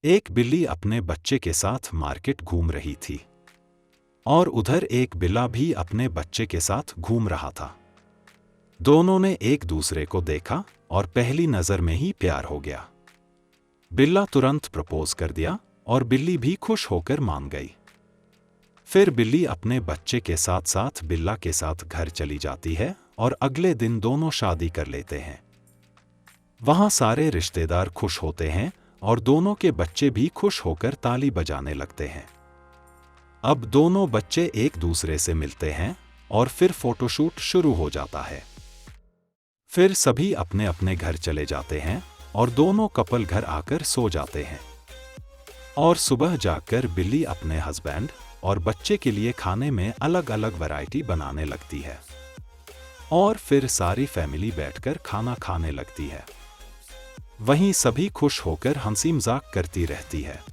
एक बिल्ली अपने बच्चे के साथ मार्केट घूम रही थी और उधर एक बिल्ला भी अपने बच्चे के साथ घूम रहा था। दोनों ने एक दूसरे को देखा और पहली नजर में ही प्यार हो गया। बिल्ला तुरंत प्रपोज कर दिया और बिल्ली भी खुश होकर मान गई। फिर बिल्ली अपने बच्चे के साथ साथ बिल्ला के साथ घर चली जाती है और अगले दिन दोनों शादी कर लेते हैं। वहां सारे रिश्तेदार खुश होते हैं और दोनों के बच्चे भी खुश होकर ताली बजाने लगते हैं। अब दोनों बच्चे एक दूसरे से मिलते हैं और फिर फोटोशूट शुरू हो जाता है। फिर सभी अपने अपने घर चले जाते हैं और दोनों कपल घर आकर सो जाते हैं। और सुबह जाकर बिल्ली अपने हस्बैंड और बच्चे के लिए खाने में अलग अलग वैरायटी बनाने लगती है और फिर सारी फैमिली बैठकर खाना खाने लगती है। वहीं सभी खुश होकर हंसी मजाक करती रहती है।